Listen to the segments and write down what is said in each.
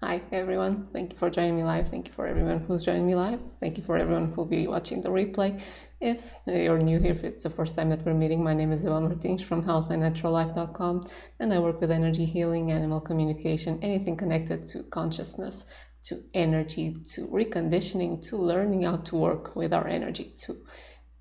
Hi everyone, thank you for joining me live. Thank you for everyone who's joining me live. Thank you for everyone who'll be watching the replay. If you're new here, if it's the first time that we're meeting, my name is Isabel from healthandnaturallife.com, and I work with energy healing, animal communication, anything connected to consciousness, to energy, to reconditioning, to learning how to work with our energy,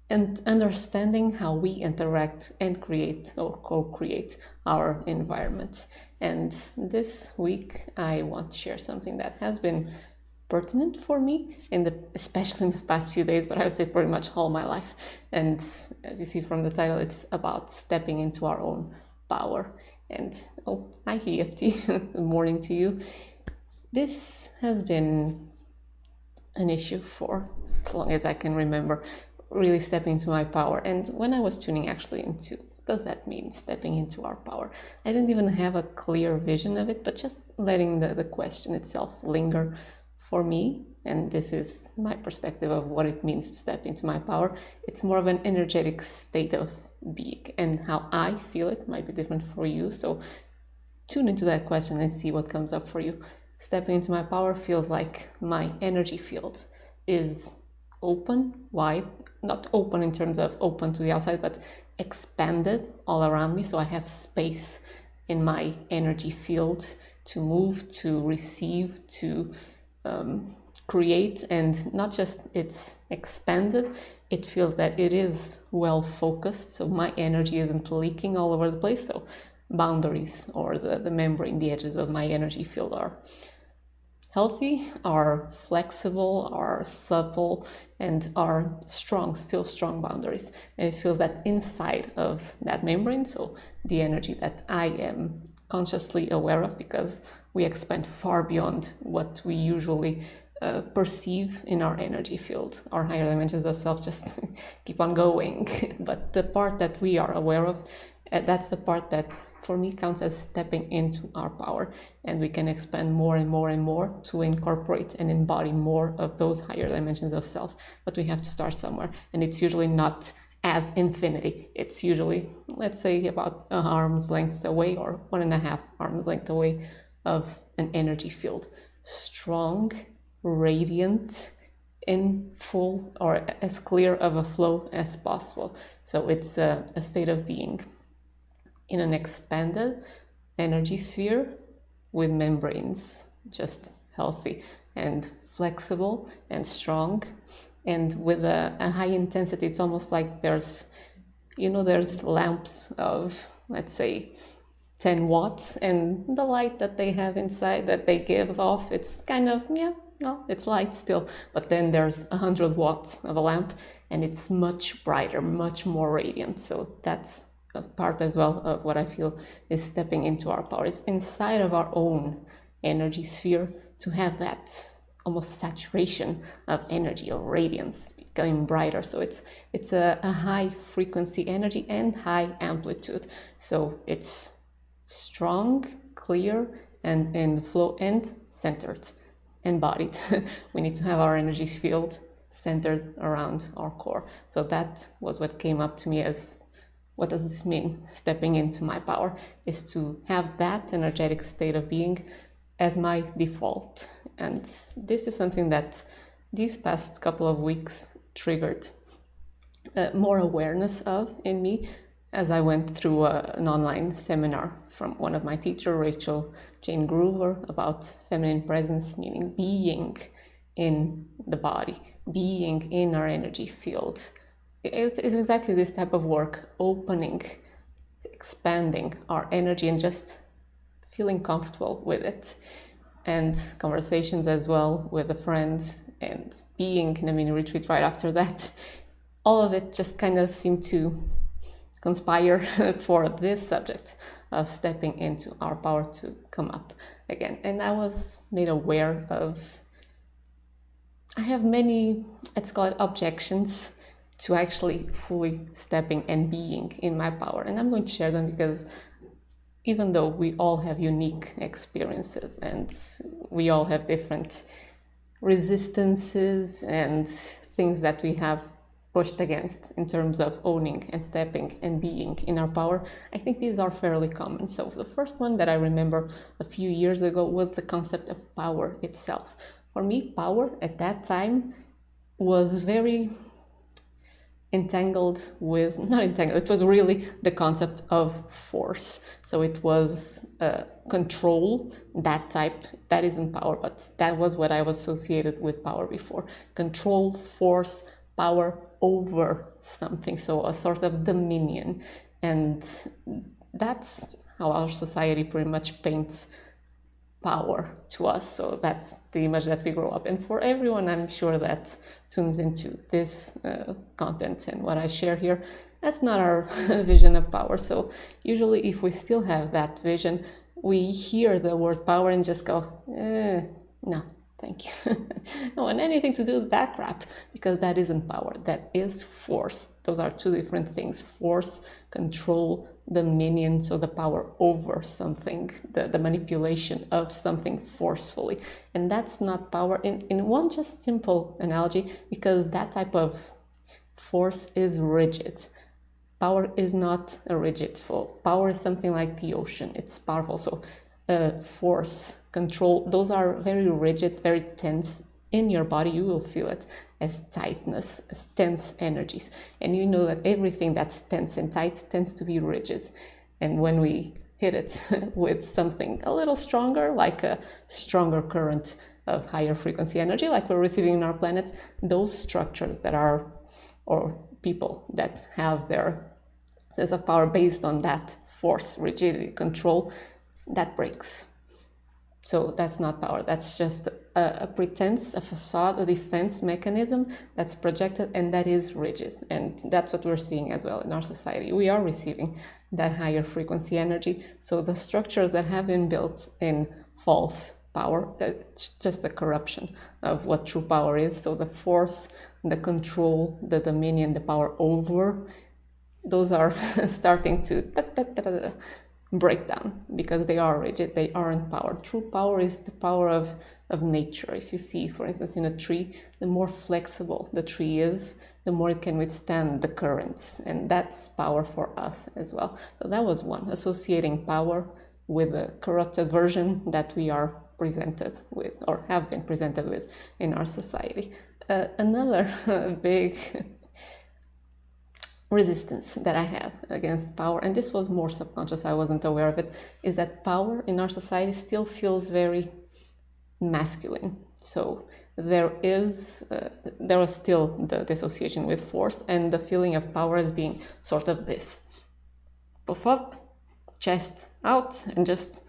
and understanding how we interact and create or co-create our environment. And this week I want to share something that has been pertinent for me especially in the past few days, but I would say pretty much all my life. And as you see from the title, it's about stepping into our own power. And hi EFT, good morning to you. This has been an issue for as long as I can remember, really stepping into my power. And when I was tuning actually into what does that mean, stepping into our power, I didn't even have a clear vision of it, but just letting the question itself linger for me. And this is my perspective of what it means to step into my power. It's more of an energetic state of being, and how I feel it might be different for you. So tune into that question and see what comes up for you. Stepping into my power feels like my energy field is open, wide, not open in terms of open to the outside, but expanded all around me. So I have space in my energy field to move, to receive, to create. And not just it's expanded, it feels that it is well focused. So my energy isn't leaking all over the place. So boundaries, or the membrane, the edges of my energy field are healthy, are flexible, are supple, and are strong, still strong boundaries. And it feels that inside of that membrane, so the energy that I am consciously aware of, because we expand far beyond what we usually perceive in our energy field. Our higher dimensions of self just keep on going. But the part that we are aware of, that's the part that for me counts as stepping into our power, and we can expand more and more and more to incorporate and embody more of those higher dimensions of self. But we have to start somewhere, and it's usually not at infinity. It's usually, let's say, about an arm's length away, or 1.5 arms length away of an energy field. Strong, radiant, in full, or as clear of a flow as possible. So it's a state of being in an expanded energy sphere with membranes just healthy and flexible and strong, and with a high intensity. It's almost like there's lamps of, let's say, 10 watts, and the light that they have inside that they give off, it's kind of, it's light still, but then there's 100 watts of a lamp, and it's much brighter, much more radiant. So that's a part as well of what I feel is stepping into our power. It's inside of our own energy sphere to have that almost saturation of energy, or radiance, becoming brighter. So it's a high frequency energy and high amplitude. So it's strong, clear, and in the flow, and centered, embodied. We need to have our energy field centered around our core. So that was what came up to me as, what does this mean? Stepping into my power is to have that energetic state of being as my default. And this is something that these past couple of weeks triggered more awareness of in me, as I went through an online seminar from one of my teachers, Rachel Jane Groover, about feminine presence, meaning being in the body, being in our energy field. It's exactly this type of work, opening, expanding our energy, and just feeling comfortable with it. And conversations as well with a friend, and being in a mini retreat right after that. All of it just kind of seemed to conspire for this subject of stepping into our power to come up again. And I was made aware of, I have many, let's call it objections, to actually fully stepping and being in my power. And I'm going to share them because even though we all have unique experiences, and we all have different resistances and things that we have pushed against in terms of owning and stepping and being in our power, I think these are fairly common. So the first one that I remember a few years ago was the concept of power itself. For me, power at that time was very entangled with, not entangled, it was really the concept of force. So it was control, that type, that isn't power, but that was what I was associated with power before. Control, force, power over something, so a sort of dominion. And that's how our society pretty much paints power to us. So that's the image that we grow up. And for everyone, I'm sure, that tunes into this content and what I share here, that's not our vision of power. So usually if we still have that vision, we hear the word power and just go, no, thank you. I don't want anything to do with that crap, because that isn't power, that is force. Those are two different things. Force, control, dominion, so the power over something, the manipulation of something forcefully. And that's not power in one just simple analogy, because that type of force is rigid. Power is not a rigid flow. Power is something like the ocean. It's powerful. So force, control, those are very rigid, very tense. In your body, you will feel it as tightness, as tense energies. And you know that everything that's tense and tight tends to be rigid. And when we hit it with something a little stronger, like a stronger current of higher frequency energy, like we're receiving in our planet, those structures that are, or people that have their sense of power based on that force, rigidity, control, that breaks. So that's not power, that's just a pretense, a facade, a defense mechanism that's projected, and that is rigid. And that's what we're seeing as well in our society. We are receiving that higher frequency energy. So the structures that have been built in false power, that's just a corruption of what true power is. So the force, the control, the dominion, the power over, those are starting to break down, because they are rigid, they aren't power. True power is the power of nature. If you see, for instance, in a tree, the more flexible the tree is, the more it can withstand the currents, and that's power for us as well. So that was one, associating power with a corrupted version that we are presented with, or have been presented with, in our society. Another big resistance that I had against power, and this was more subconscious, I wasn't aware of it, is that power in our society still feels very masculine. So there was still the association with force and the feeling of power as being sort of this puff up, chest out, and just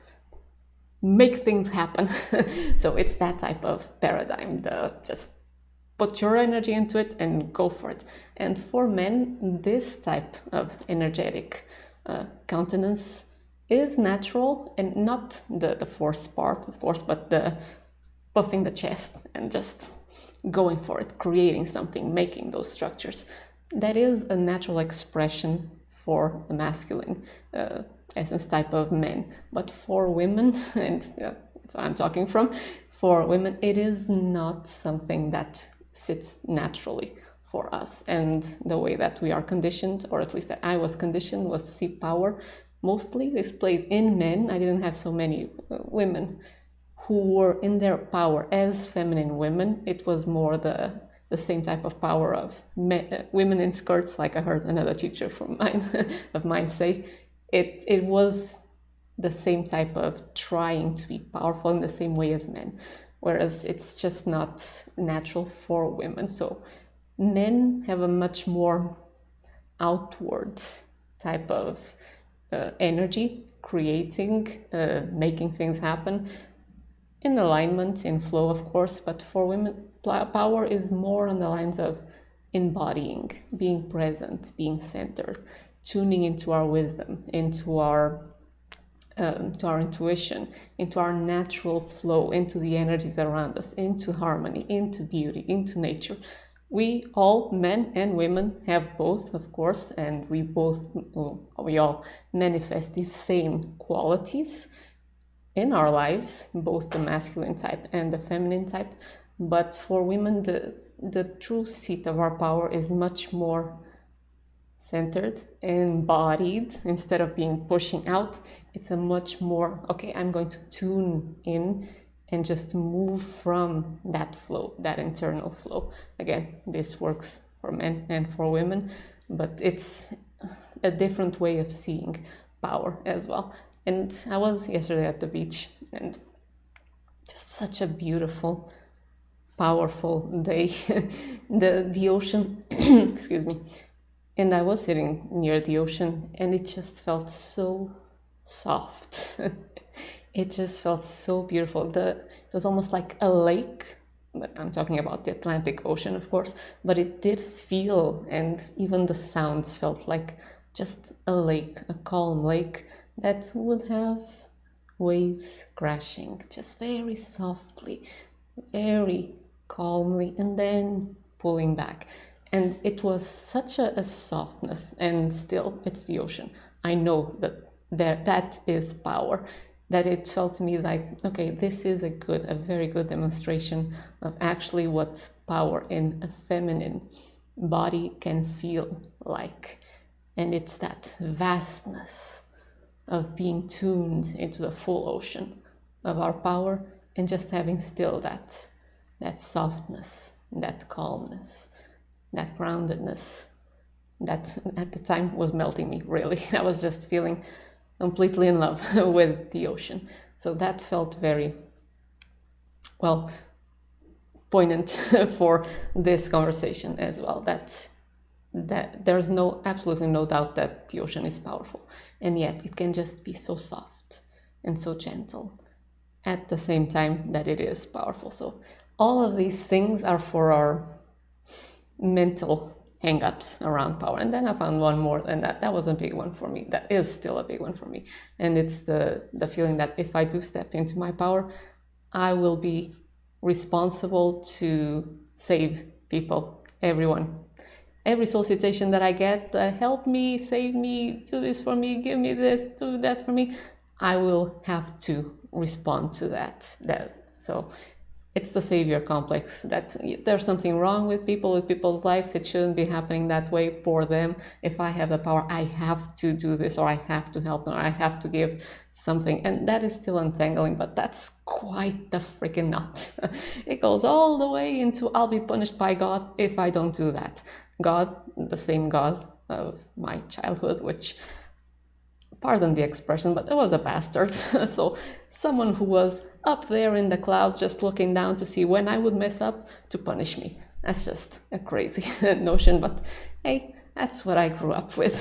make things happen. So it's that type of paradigm, just put your energy into it and go for it. And for men, this type of energetic countenance is natural, and not the force part, of course, but the puffing the chest and just going for it, creating something, making those structures. That is a natural expression for a masculine essence type of men. But for women, and that's what I'm talking from, for women, it is not something that sits naturally for us. And the way that we are conditioned, or at least that I was conditioned, was to see power mostly displayed in men. I didn't have so many women who were in their power as feminine women. It was more the same type of power of women in skirts, like I heard another teacher of mine say. It was the same type of trying to be powerful in the same way as men, whereas it's just not natural for women. So men have a much more outward type of energy, creating, making things happen, in alignment, in flow, of course. But for women, power is more on the lines of embodying, being present, being centered, tuning into our wisdom, into our intuition, into our natural flow, into the energies around us, into harmony, into beauty, into nature. We all, men and women, have both, of course, and we all manifest these same qualities in our lives, both the masculine type and the feminine type. But for women, the true seat of our power is much more centered, embodied. Instead of being pushing out, it's a much more, okay, I'm going to tune in and just move from that flow, that internal flow. Again, this works for men and for women, but it's a different way of seeing power as well. And I was yesterday at the beach, and just such a beautiful, powerful day. the ocean, excuse me, and I was sitting near the ocean, and it just felt so soft. It just felt so beautiful. It was almost like a lake, but I'm talking about the Atlantic Ocean, of course, but it did feel, and even the sounds felt like just a lake, a calm lake that would have waves crashing just very softly, very calmly, and then pulling back. And it was such a softness, and still, it's the ocean. I know that is power, that it felt to me like, okay, this is a very good demonstration of actually what power in a feminine body can feel like. And it's that vastness of being tuned into the full ocean of our power, and just having still that softness, that calmness, that groundedness, that at the time was melting me, really. I was just feeling completely in love with the ocean. So that felt very, well, poignant for this conversation as well, that there's absolutely no doubt that the ocean is powerful, and yet it can just be so soft and so gentle at the same time that it is powerful. So all of these things are for our mental hang-ups around power. And then I found one more, and that was a big one for me. That is still a big one for me. And it's the feeling that if I do step into my power, I will be responsible to save people, everyone. Every solicitation that I get, help me, save me, do this for me, give me this, do that for me, I will have to respond to that. So it's the savior complex, that there's something wrong with people's lives. It shouldn't be happening that way for them. If I have the power, I have to do this, or I have to help them, or I have to give something. And that is still untangling, but that's quite the freaking nut. It goes all the way into I'll be punished by God if I don't do that. God, the same God of my childhood, which, pardon the expression, but it was a bastard. So someone who was up there in the clouds just looking down to see when I would mess up to punish me. That's just a crazy notion, but hey, that's what I grew up with.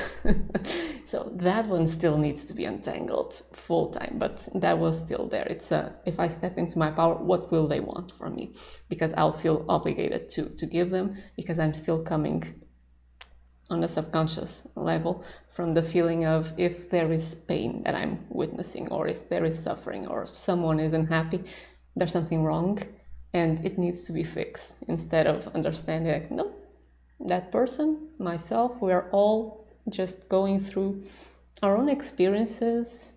So that one still needs to be untangled full time, but that was still there. It's if I step into my power, what will they want from me? Because I'll feel obligated to give them, because I'm still coming on a subconscious level from the feeling of, if there is pain that I'm witnessing, or if there is suffering, or if someone isn't happy, there's something wrong and it needs to be fixed, instead of understanding like, no, that person, myself, we're all just going through our own experiences,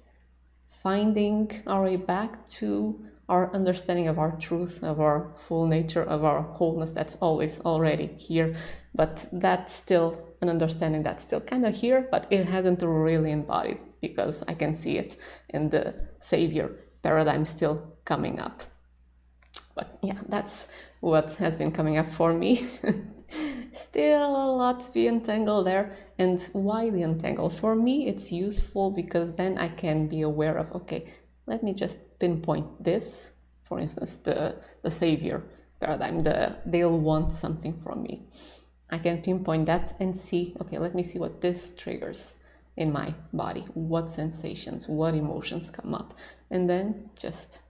finding our way back to our understanding of our truth, of our full nature, of our wholeness that's always already here. But that's still an understanding that's still kind of here, but it hasn't really embodied, because I can see it in the savior paradigm still coming up. But yeah, that's what has been coming up for me. Still a lot to be untangled there. And why the untangle? For me, it's useful because then I can be aware of, okay, let me just pinpoint this. For instance, the savior paradigm, they'll want something from me. I can pinpoint that and see, okay, let me see what this triggers in my body. What sensations, what emotions come up. And then just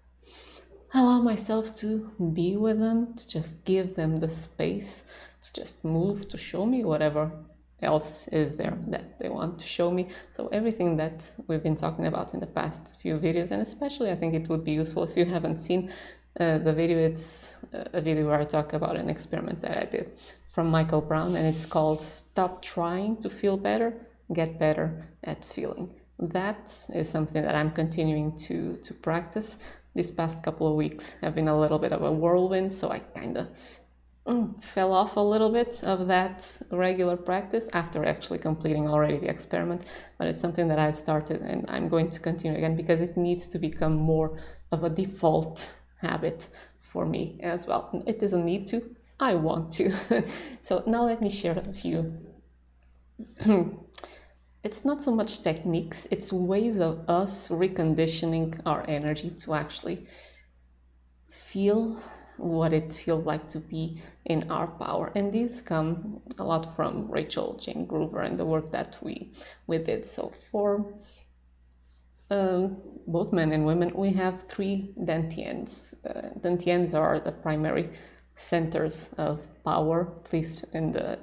allow myself to be with them, to just give them the space to just move, to show me whatever else is there that they want to show me. So everything that we've been talking about in the past few videos, and especially I think it would be useful if you haven't seen the video. It's a video where I talk about an experiment that I did from Michael Brown, and it's called Stop Trying to Feel Better, Get Better at Feeling. That is something that I'm continuing to practice, these past couple of weeks have been a little bit of a whirlwind, so I kind of fell off a little bit of that regular practice after actually completing already the experiment. But it's something that I've started and I'm going to continue again because it needs to become more of a default habit for me as well. It doesn't need to, I want to. So now let me share a few. It's not so much techniques, it's ways of us reconditioning our energy to actually feel what it feels like to be in our power. And these come a lot from Rachel Jane Groover and the work that we did. So for both men and women, we have 3 dantians. Dantians are the primary centers of power, at least in the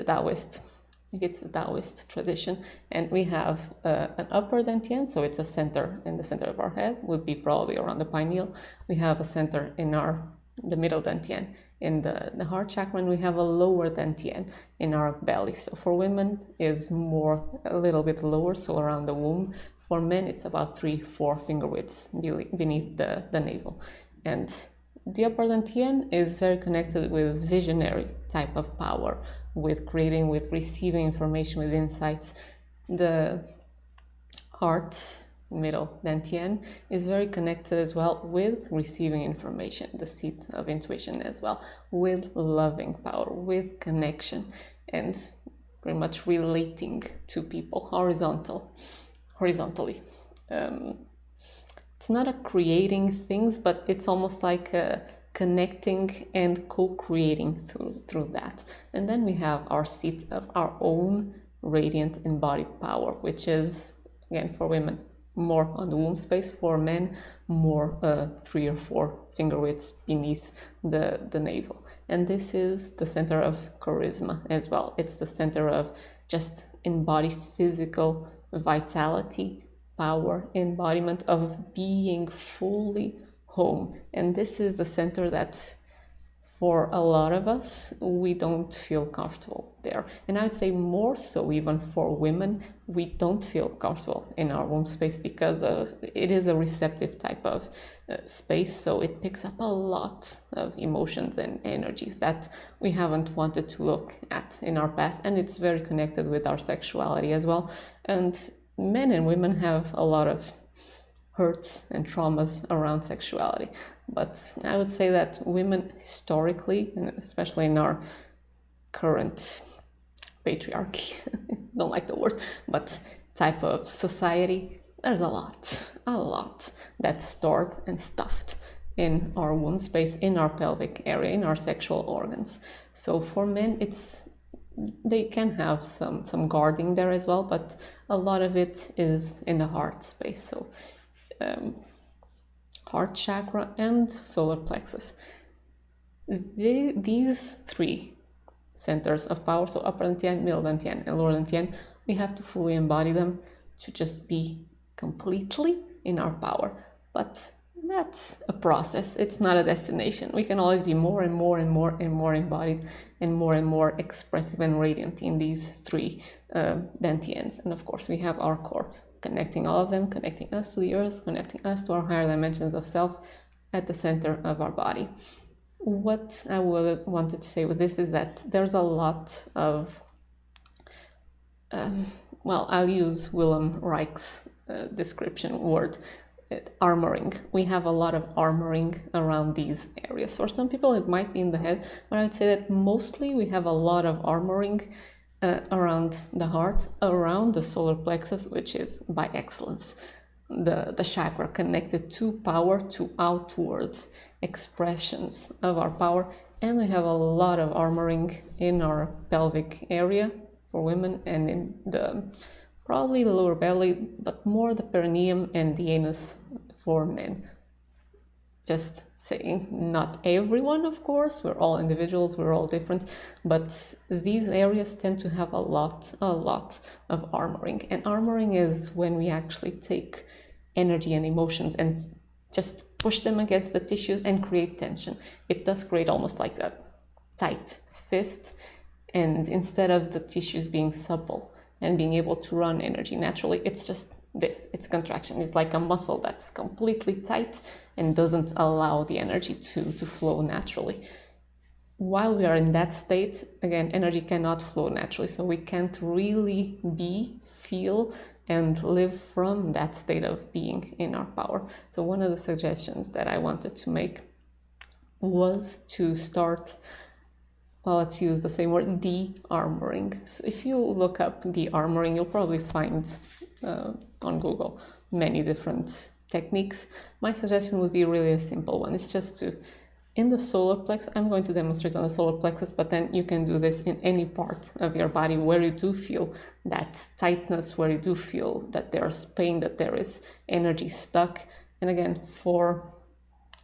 Taoist. I think it's the Taoist tradition. And we have an upper dantian, so it's a center in the center of our head, would be probably around the pineal. We have a center in the middle dantian in the heart chakra, and we have a lower dantian in our belly. So for women is a little bit lower, so around the womb. For men, it's about 3-4 finger widths beneath the navel. And the upper dantian is very connected with visionary type of power, with creating, with receiving information, with insights. The heart, middle dantian, is very connected as well with receiving information, the seat of intuition as well, with loving power, with connection, and pretty much relating to people horizontally. It's not a creating things, but it's almost like connecting and co-creating through that. And then we have our seat of our own radiant embodied power, which is, again, for women, more on the womb space, for men, more 3 or 4 finger widths beneath the navel. And this is the center of charisma as well. It's the center of just embodied physical vitality, power, embodiment of being fully home. And this is the center that for a lot of us, we don't feel comfortable there. And I'd say more so even for women, we don't feel comfortable in our womb space because it is a receptive type of space. So it picks up a lot of emotions and energies that we haven't wanted to look at in our past. And it's very connected with our sexuality as well. And men and women have a lot of hurts and traumas around sexuality. But I would say that women historically, and especially in our current patriarchy, don't like the word, but type of society, there's a lot that's stored and stuffed in our womb space, in our pelvic area, in our sexual organs. So for men, they can have some guarding there as well, but a lot of it is in the heart space. So heart chakra and solar plexus. These 3 centers of power, so upper dantian, middle dantian, and lower dantian, we have to fully embody them to just be completely in our power. But that's a process. It's not a destination. We can always be more and more and more and more embodied and more expressive and radiant in these 3 dantians. And of course, we have our core, connecting all of them, connecting us to the earth, connecting us to our higher dimensions of self at the center of our body. What I wanted to say with this is that there's a lot of, I'll use Willem Reich's description word, armoring. We have a lot of armoring around these areas. For some people it might be in the head, but I'd say that mostly we have a lot of armoring around the heart, around the solar plexus, which is by excellence the chakra connected to power, to outward expressions of our power. And we have a lot of armoring in our pelvic area for women and in the probably the lower belly, but more the perineum and the anus for men. Just saying, not everyone, of course, we're all individuals, we're all different, but these areas tend to have a lot of armoring. And armoring is when we actually take energy and emotions and just push them against the tissues and create tension. It does create almost like a tight fist, and instead of the tissues being supple and being able to run energy naturally, it's just this. It's contraction. It's like a muscle that's completely tight and doesn't allow the energy to flow naturally. While we are in that state, again, energy cannot flow naturally, so we can't really be, feel, and live from that state of being in our power. So one of the suggestions that I wanted to make was to start, well, let's use the same word, de-armoring. So if you look up de-armoring, you'll probably find on Google many different techniques. My suggestion would be really a simple one. It's just to, in the solar plexus, I'm going to demonstrate on the solar plexus, but then you can do this in any part of your body where you do feel that tightness, where you do feel that there's pain, that there is energy stuck. And again, for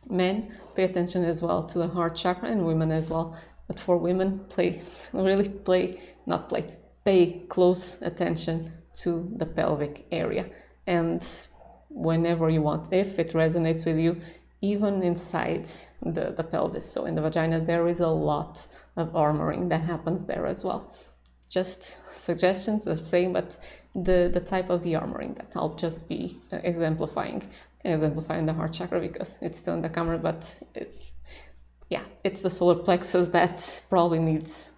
men, pay attention as well to the heart chakra, and women as well. But for women, pay close attention to the pelvic area. And whenever you want, if it resonates with you, even inside the pelvis, so in the vagina, there is a lot of armoring that happens there as well. Just suggestions, the same, but the type of the armoring that I'll just be exemplifying the heart chakra because it's still in the camera, but it's the solar plexus that probably needs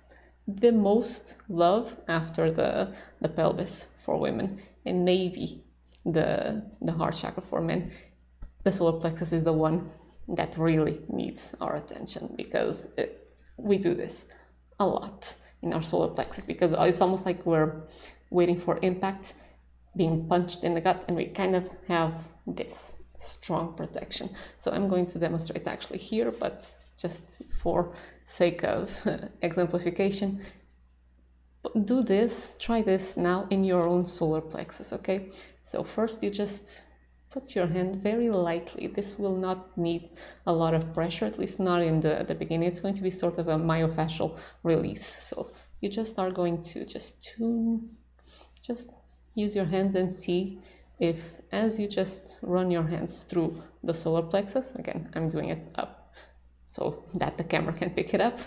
the most love after the pelvis for women, and maybe the heart chakra for men. The solar plexus is the one that really needs our attention because we do this a lot in our solar plexus because it's almost like we're waiting for impact, being punched in the gut, and we kind of have this strong protection. So I'm going to demonstrate actually here, but just for sake of exemplification, do this, try this now in your own solar plexus, okay? So first you just put your hand very lightly. This will not need a lot of pressure, at least not in the beginning. It's going to be sort of a myofascial release. So you just are going to just use your hands and see if, as you just run your hands through the solar plexus, again, I'm doing it up so that the camera can pick it up,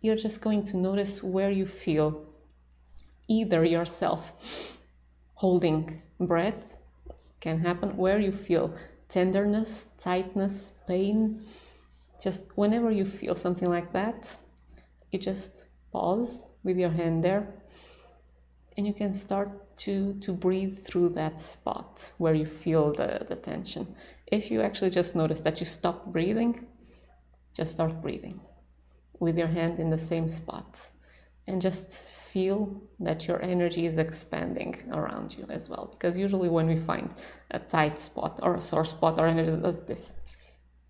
you're just going to notice where you feel either yourself holding breath, can happen, where you feel tenderness, tightness, pain. Just whenever you feel something like that, you just pause with your hand there and you can start to breathe through that spot where you feel the tension. If you actually just notice that you stop breathing, just start breathing with your hand in the same spot and just feel that your energy is expanding around you as well. Because usually when we find a tight spot or a sore spot, our energy does this.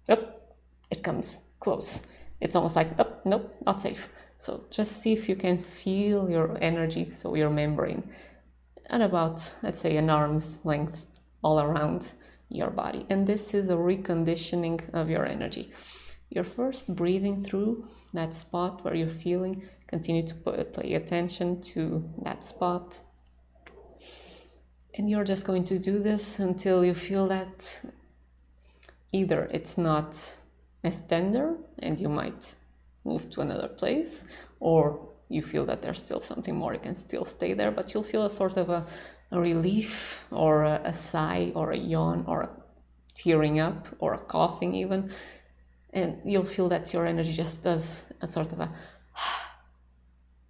Up, it comes close. It's almost like, up, nope, not safe. So just see if you can feel your energy, so your membrane, at about, let's say, an arm's length all around your body. And this is a reconditioning of your energy. You're first breathing through that spot where you're feeling. Continue to pay attention to that spot. And you're just going to do this until you feel that either it's not as tender and you might move to another place, or you feel that there's still something more, you can still stay there, but you'll feel a sort of a relief or a sigh or a yawn or a tearing up or a coughing even. And you'll feel that your energy just does a sort of a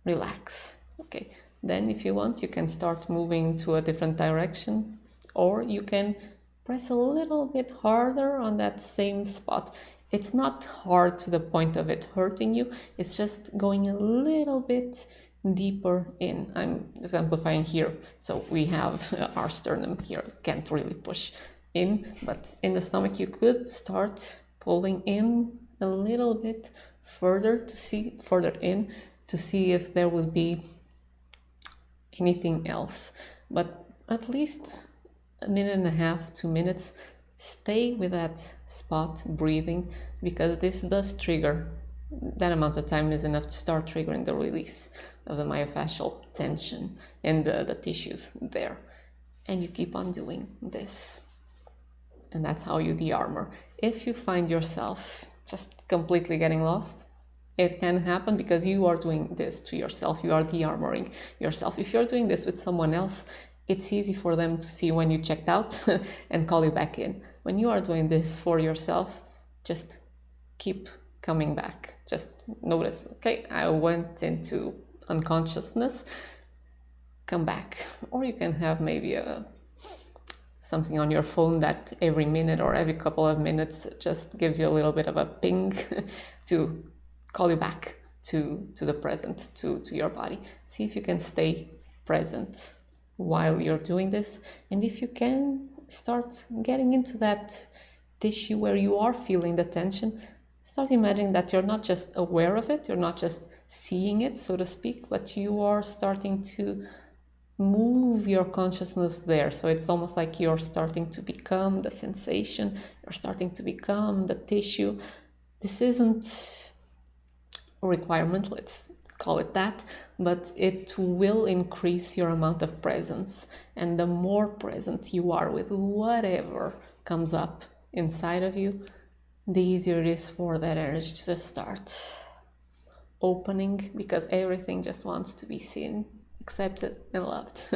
relax. Okay, then if you want, you can start moving to a different direction, or you can press a little bit harder on that same spot. It's not hard to the point of it hurting you, it's just going a little bit deeper in. I'm exemplifying here. So we have our sternum here, can't really push in, but in the stomach you could start pulling in a little bit further to see if there will be anything else. But at least a minute and a half, 2 minutes, stay with that spot breathing, because this does trigger, that amount of time is enough to start triggering the release of the myofascial tension and the tissues there. And you keep on doing this. And that's how you de-armor. If you find yourself just completely getting lost, it can happen because you are doing this to yourself. You are de-armoring yourself. If you're doing this with someone else, it's easy for them to see when you checked out and call you back in. When you are doing this for yourself, just keep coming back. Just notice, okay, I went into unconsciousness, come back. Or you can have maybe something on your phone that every minute or every couple of minutes just gives you a little bit of a ping to call you back to the present, to your body. See if you can stay present while you're doing this. And if you can, start getting into that tissue where you are feeling the tension. Start imagining that you're not just aware of it, you're not just seeing it, so to speak, but you are starting to move your consciousness there. So it's almost like you're starting to become the sensation, you're starting to become the tissue. This isn't a requirement, let's call it that, but it will increase your amount of presence. And the more present you are with whatever comes up inside of you, the easier it is for that energy to start opening, because everything just wants to be seen, accepted and loved.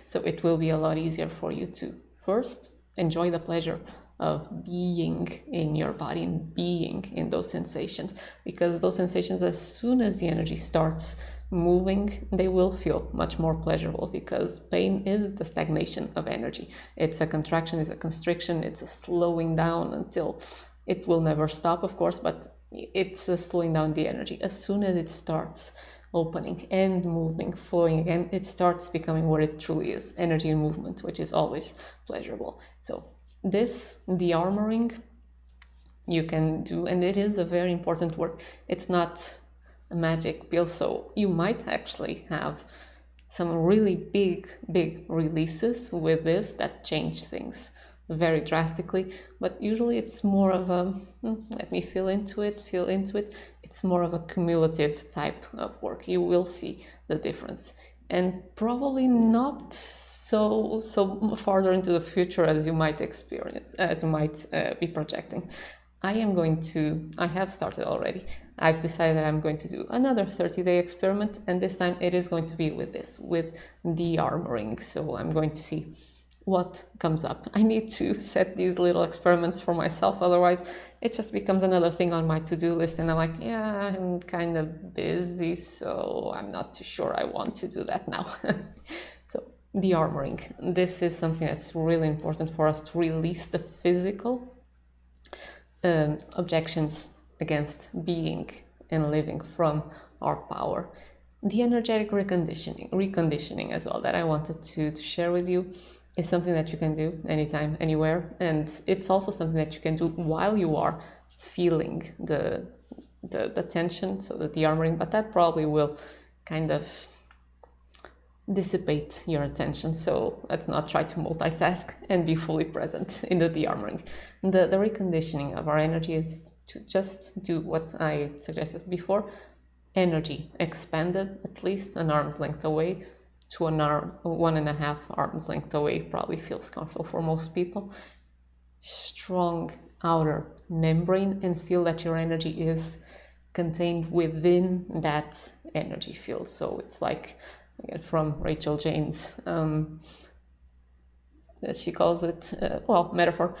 So it will be a lot easier for you to first enjoy the pleasure of being in your body and being in those sensations, because those sensations, as soon as the energy starts moving, they will feel much more pleasurable, because pain is the stagnation of energy. It's a contraction, it's a constriction, it's a slowing down until it will never stop, of course, but it's a slowing down the energy. As soon as it starts opening and moving, flowing again, it starts becoming what it truly is, energy and movement, which is always pleasurable. So this de-armoring you can do, and it is a very important work. It's not a magic pill, so you might actually have some really big releases with this that change things very drastically, but usually it's more of a let me feel into it. It's more of a cumulative type of work. You will see the difference, and probably not so farther into the future as you might experience, as you might be projecting. I have started already. I've decided that I'm going to do another 30-day experiment, and this time it is going to be with de-armoring. So I'm going to see what comes up. I need to set these little experiments for myself, otherwise it just becomes another thing on my to-do list, and I'm like, yeah, I'm kind of busy, so I'm not too sure I want to do that now. So de-armoring, this is something that's really important for us to release the physical objections against being and living from our power. The energetic reconditioning as well, that I wanted to share with you, is something that you can do anytime, anywhere, and it's also something that you can do while you are feeling the tension, so the de-armoring, but that probably will kind of dissipate your attention, so let's not try to multitask and be fully present in the de-armoring. The reconditioning of our energy is to just do what I suggested before. Energy expanded at least an arm's length away to 1.5 arms length away, probably feels comfortable for most people. Strong outer membrane, and feel that your energy is contained within that energy field. So it's like, again, from Rachel Jane's, she calls it, metaphor.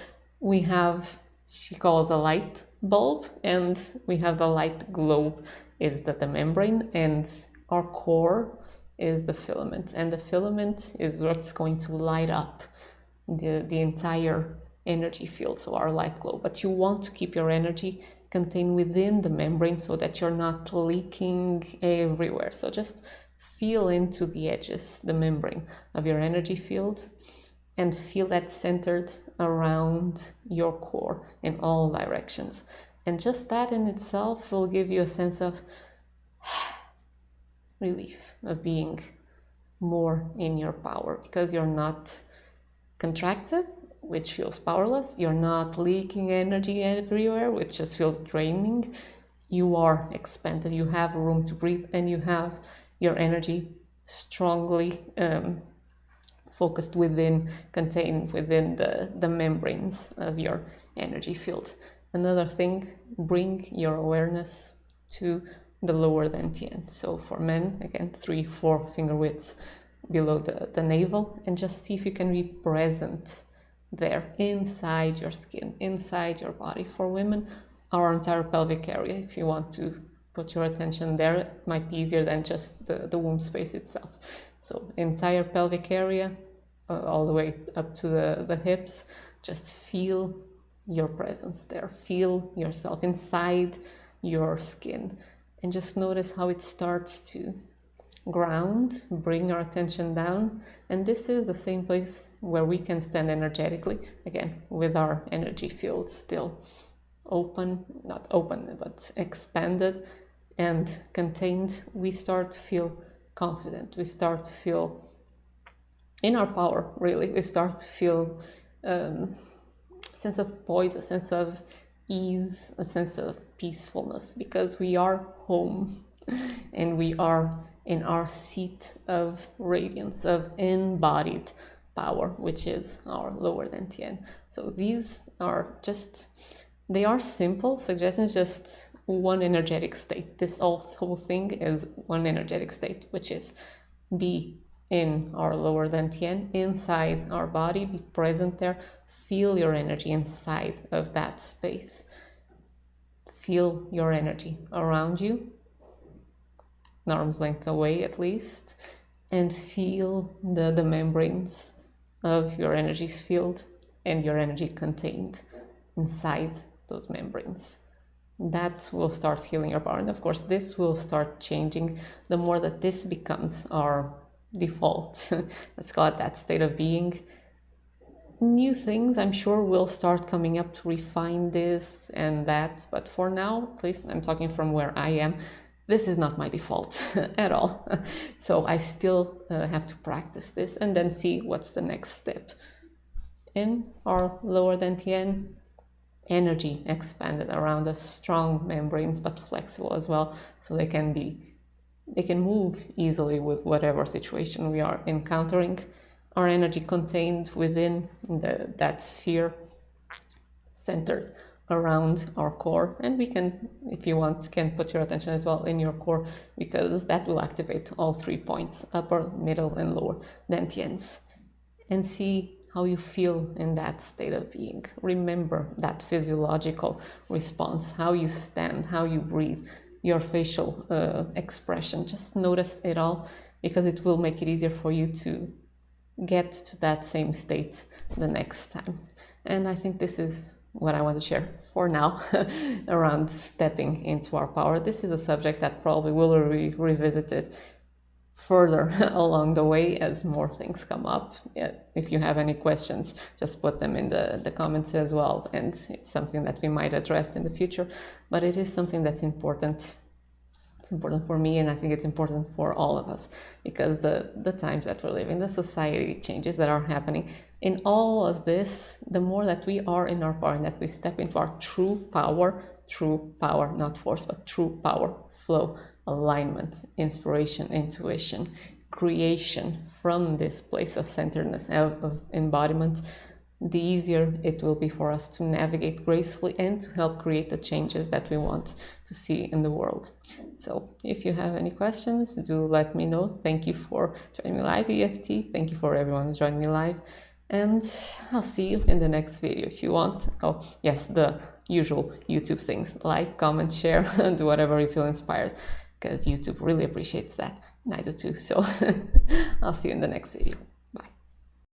She calls a light bulb, and we have the light globe is the membrane, and our core is the filament, and the filament is what's going to light up the entire energy field, so our light globe. But you want to keep your energy contained within the membrane so that you're not leaking everywhere. So just feel into the edges, the membrane of your energy field, and feel that centered around your core in all directions. And just that in itself will give you a sense of relief, of being more in your power, because you're not contracted, which feels powerless. You're not leaking energy everywhere, which just feels draining. You are expanded, you have room to breathe, and you have your energy strongly focused contained within the membranes of your energy field. Another thing, bring your awareness to the lower dantian. So for men, again, 3-4 finger widths below the navel, and just see if you can be present there, inside your skin, inside your body. For women, our entire pelvic area, if you want to put your attention there, it might be easier than just the womb space itself. So entire pelvic area, all the way up to the hips, just feel your presence there, feel yourself inside your skin, and just notice how it starts to ground, bring our attention down. And this is the same place where we can stand energetically, again, with our energy field still open, not open, but expanded and contained. We start to feel confident, we start to feel in our power, really. We start to feel sense of poise, a sense of ease, a sense of peacefulness, because we are home and we are in our seat of radiance, of embodied power, which is our lower dantian. So these are just, they are simple suggestions, just one energetic state. This whole thing is one energetic state, which is be in our lower dantian, inside our body, be present there, feel your energy inside of that space. Feel your energy around you, an arm's length away at least, and feel the membranes of your energy field and your energy contained inside those membranes. That will start healing your power. And of course, this will start changing the more that this becomes our default. Let's call it that state of being. New things, I'm sure, will start coming up to refine this and that. But for now, at least I'm talking from where I am, this is not my default at all. So I still have to practice this and then see what's the next step. In our lower dantian, energy expanded around us, strong membranes, but flexible as well, so they can move easily with whatever situation we are encountering. Our energy contained within that sphere, centered around our core, and we can, if you want, can put your attention as well in your core, because that will activate all 3 points, upper, middle, and lower dantians, and see how you feel in that state of being. Remember that physiological response, how you stand, how you breathe, your facial expression. Just notice it all, because it will make it easier for you to get to that same state the next time. And I think this is what I want to share for now around stepping into our power. This is a subject that probably will be revisited further along the way as more things come up. Yeah, if you have any questions, just put them in the comments as well, and it's something that we might address in the future. But it is something that's important. It's important for me, and I think it's important for all of us, because the times that we live in, the society changes that are happening, in all of this, the more that we are in our power and that we step into our true power, not force, but true power, flow, alignment, inspiration, intuition, creation from this place of centeredness, of embodiment, the easier it will be for us to navigate gracefully and to help create the changes that we want to see in the world. So if you have any questions, do let me know. Thank you for joining me live, EFT. Thank you for everyone who joined me live. And I'll see you in the next video if you want. Oh, yes, the usual YouTube things. Like, comment, share, do whatever you feel inspired, because YouTube really appreciates that. And I do too. So I'll see you in the next video.